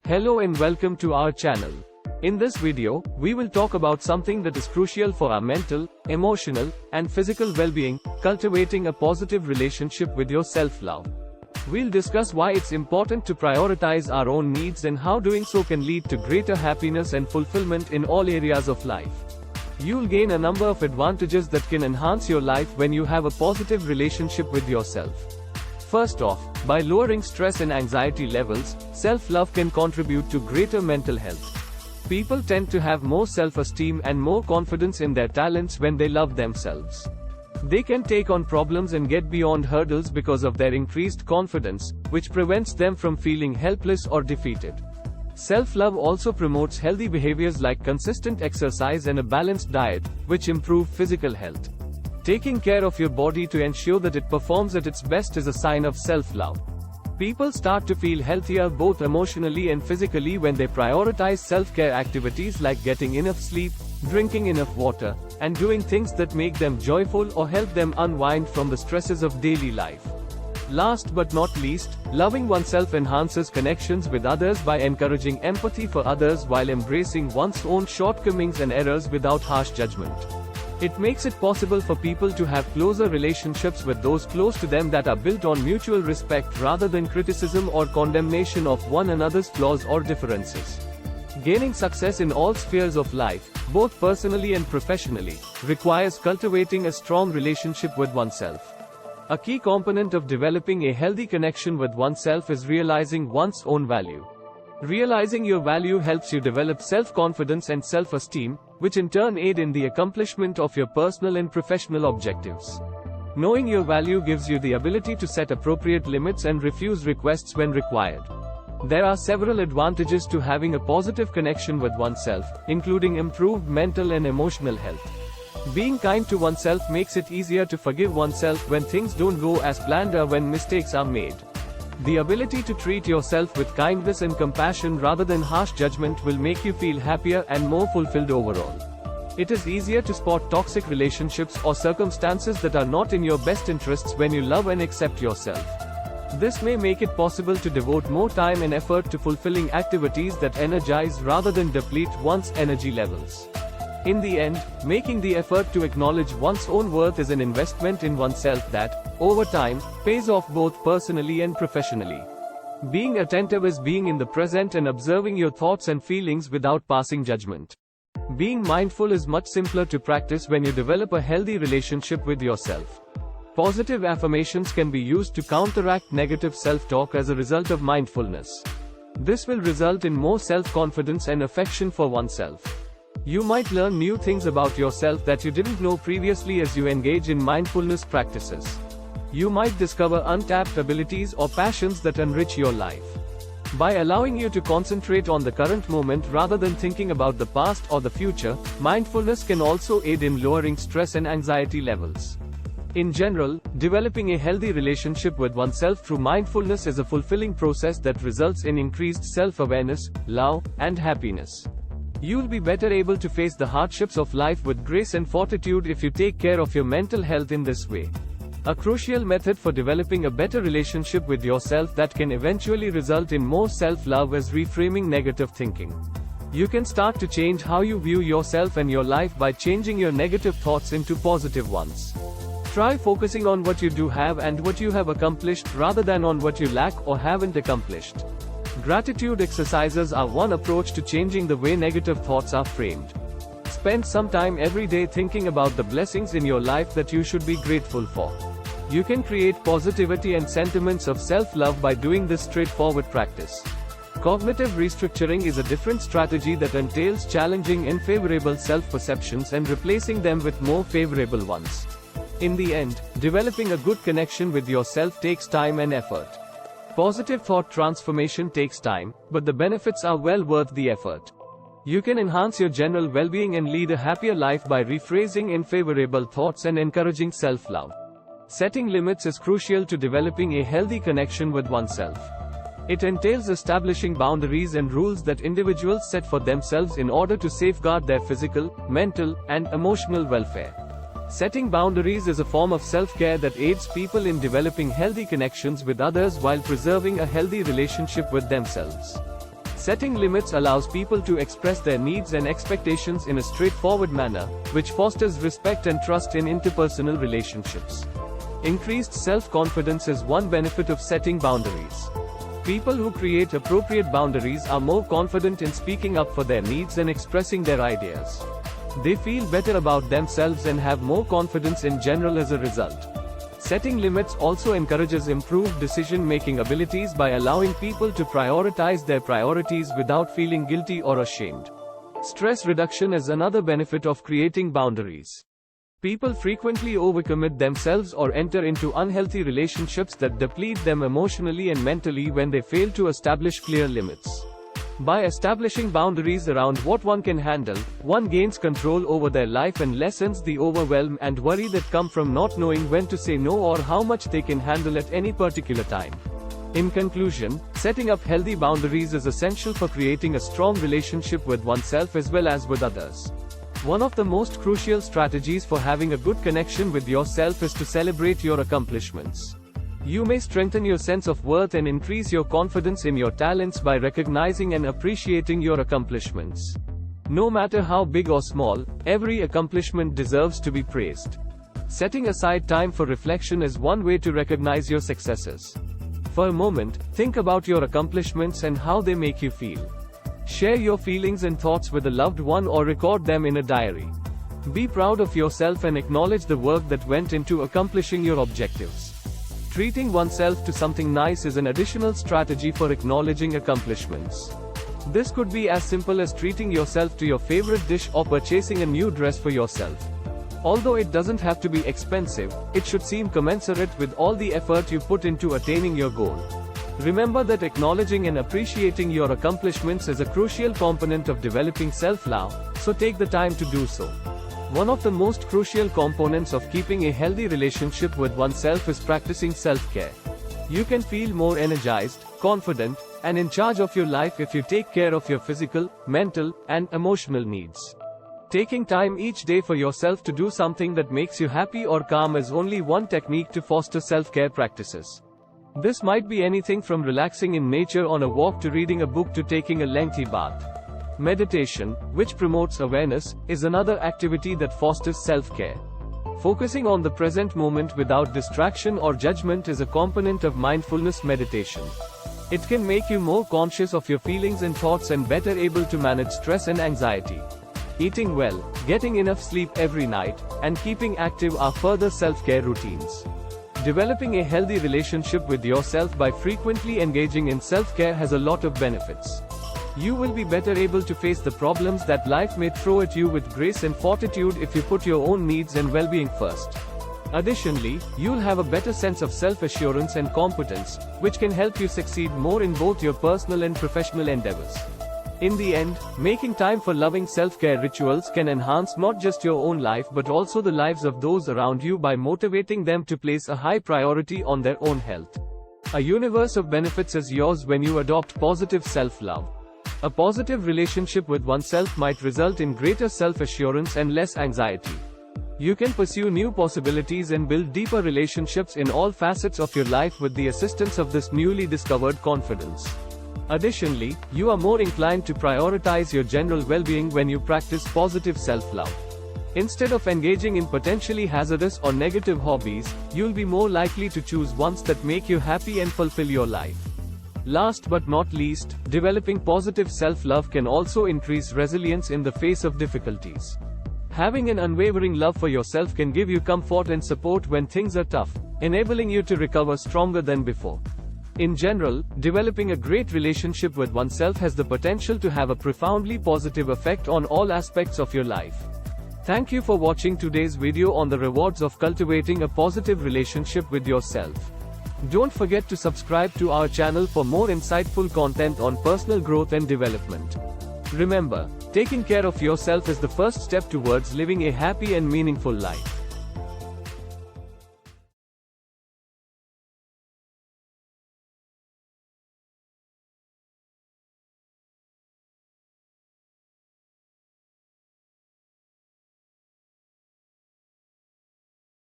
Hello and welcome to our channel. In this video, we will talk about something that is crucial for our mental, emotional, and physical well-being, cultivating a positive relationship with your self-love. We'll discuss why it's important to prioritize our own needs and how doing so can lead to greater happiness and fulfillment in all areas of life. You'll gain a number of advantages that can enhance your life when you have a positive relationship with yourself. First off, by lowering stress and anxiety levels, self-love can contribute to greater mental health. People tend to have more self-esteem and more confidence in their talents when they love themselves. They can take on problems and get beyond hurdles because of their increased confidence, which prevents them from feeling helpless or defeated. Self-love also promotes healthy behaviors like consistent exercise and a balanced diet, which improve physical health. Taking care of your body to ensure that it performs at its best is a sign of self-love. People start to feel healthier both emotionally and physically when they prioritize self-care activities like getting enough sleep, drinking enough water, and doing things that make them joyful or help them unwind from the stresses of daily life. Last but not least, loving oneself enhances connections with others by encouraging empathy for others while embracing one's own shortcomings and errors without harsh judgment. It makes it possible for people to have closer relationships with those close to them that are built on mutual respect rather than criticism or condemnation of one another's flaws or differences. Gaining success in all spheres of life, both personally and professionally, requires cultivating a strong relationship with oneself. A key component of developing a healthy connection with oneself is realizing one's own value. Realizing your value helps you develop self-confidence and self-esteem, which in turn aid in the accomplishment of your personal and professional objectives. Knowing your value gives you the ability to set appropriate limits and refuse requests when required. There are several advantages to having a positive connection with oneself, including improved mental and emotional health. Being kind to oneself makes it easier to forgive oneself when things don't go as planned or when mistakes are made. The ability to treat yourself with kindness and compassion rather than harsh judgment will make you feel happier and more fulfilled overall. It is easier to spot toxic relationships or circumstances that are not in your best interests when you love and accept yourself. This may make it possible to devote more time and effort to fulfilling activities that energize rather than deplete one's energy levels. In the end, making the effort to acknowledge one's own worth is an investment in oneself that, over time, pays off both personally and professionally. Being attentive is being in the present and observing your thoughts and feelings without passing judgment. Being mindful is much simpler to practice when you develop a healthy relationship with yourself. Positive affirmations can be used to counteract negative self-talk as a result of mindfulness. This will result in more self-confidence and affection for oneself. You might learn new things about yourself that you didn't know previously as you engage in mindfulness practices. You might discover untapped abilities or passions that enrich your life. By allowing you to concentrate on the current moment rather than thinking about the past or the future, mindfulness can also aid in lowering stress and anxiety levels. In general, developing a healthy relationship with oneself through mindfulness is a fulfilling process that results in increased self-awareness, love, and happiness. You'll be better able to face the hardships of life with grace and fortitude if you take care of your mental health in this way. A crucial method for developing a better relationship with yourself that can eventually result in more self-love is reframing negative thinking. You can start to change how you view yourself and your life by changing your negative thoughts into positive ones. Try focusing on what you do have and what you have accomplished rather than on what you lack or haven't accomplished. Gratitude exercises are one approach to changing the way negative thoughts are framed. Spend some time every day thinking about the blessings in your life that you should be grateful for. You can create positivity and sentiments of self-love by doing this straightforward practice. Cognitive restructuring is a different strategy that entails challenging unfavorable self-perceptions and replacing them with more favorable ones. In the end, developing a good connection with yourself takes time and effort. Positive thought transformation takes time, but the benefits are well worth the effort. You can enhance your general well-being and lead a happier life by rephrasing unfavorable thoughts and encouraging self-love. Setting limits is crucial to developing a healthy connection with oneself. It entails establishing boundaries and rules that individuals set for themselves in order to safeguard their physical, mental, and emotional welfare. Setting boundaries is a form of self-care that aids people in developing healthy connections with others while preserving a healthy relationship with themselves. Setting limits allows people to express their needs and expectations in a straightforward manner, which fosters respect and trust in interpersonal relationships. Increased self-confidence is one benefit of setting boundaries. People who create appropriate boundaries are more confident in speaking up for their needs and expressing their ideas. They feel better about themselves and have more confidence in general as a result. Setting limits also encourages improved decision-making abilities by allowing people to prioritize their priorities without feeling guilty or ashamed. Stress reduction is another benefit of creating boundaries. People frequently overcommit themselves or enter into unhealthy relationships that deplete them emotionally and mentally when they fail to establish clear limits. By establishing boundaries around what one can handle, one gains control over their life and lessens the overwhelm and worry that come from not knowing when to say no or how much they can handle at any particular time. In conclusion, setting up healthy boundaries is essential for creating a strong relationship with oneself as well as with others. One of the most crucial strategies for having a good connection with yourself is to celebrate your accomplishments. You may strengthen your sense of worth and increase your confidence in your talents by recognizing and appreciating your accomplishments. No matter how big or small, every accomplishment deserves to be praised. Setting aside time for reflection is one way to recognize your successes. For a moment, think about your accomplishments and how they make you feel. Share your feelings and thoughts with a loved one or record them in a diary. Be proud of yourself and acknowledge the work that went into accomplishing your objectives. Treating oneself to something nice is an additional strategy for acknowledging accomplishments. This could be as simple as treating yourself to your favorite dish or purchasing a new dress for yourself. Although it doesn't have to be expensive, it should seem commensurate with all the effort you put into attaining your goal. Remember that acknowledging and appreciating your accomplishments is a crucial component of developing self-love, so take the time to do so. One of the most crucial components of keeping a healthy relationship with oneself is practicing self-care. You can feel more energized, confident, and in charge of your life if you take care of your physical, mental, and emotional needs. Taking time each day for yourself to do something that makes you happy or calm is only one technique to foster self-care practices. This might be anything from relaxing in nature on a walk to reading a book to taking a lengthy bath. Meditation, which promotes awareness, is another activity that fosters self-care. Focusing on the present moment without distraction or judgment is a component of mindfulness meditation. It can make you more conscious of your feelings and thoughts and better able to manage stress and anxiety. Eating well, getting enough sleep every night, and keeping active are further self-care routines. Developing a healthy relationship with yourself by frequently engaging in self-care has a lot of benefits. You will be better able to face the problems that life may throw at you with grace and fortitude if you put your own needs and well-being first. Additionally, you'll have a better sense of self-assurance and competence, which can help you succeed more in both your personal and professional endeavors. In the end, making time for loving self-care rituals can enhance not just your own life but also the lives of those around you by motivating them to place a high priority on their own health. A universe of benefits is yours when you adopt positive self-love. A positive relationship with oneself might result in greater self-assurance and less anxiety. You can pursue new possibilities and build deeper relationships in all facets of your life with the assistance of this newly discovered confidence. Additionally, you are more inclined to prioritize your general well-being when you practice positive self-love. Instead of engaging in potentially hazardous or negative hobbies, you'll be more likely to choose ones that make you happy and fulfill your life. Last but not least, developing positive self-love can also increase resilience in the face of difficulties. Having an unwavering love for yourself can give you comfort and support when things are tough, enabling you to recover stronger than before. In general, developing a great relationship with oneself has the potential to have a profoundly positive effect on all aspects of your life. Thank you for watching today's video on the rewards of cultivating a positive relationship with yourself. Don't forget to subscribe to our channel for more insightful content on personal growth and development. Remember, taking care of yourself is the first step towards living a happy and meaningful life.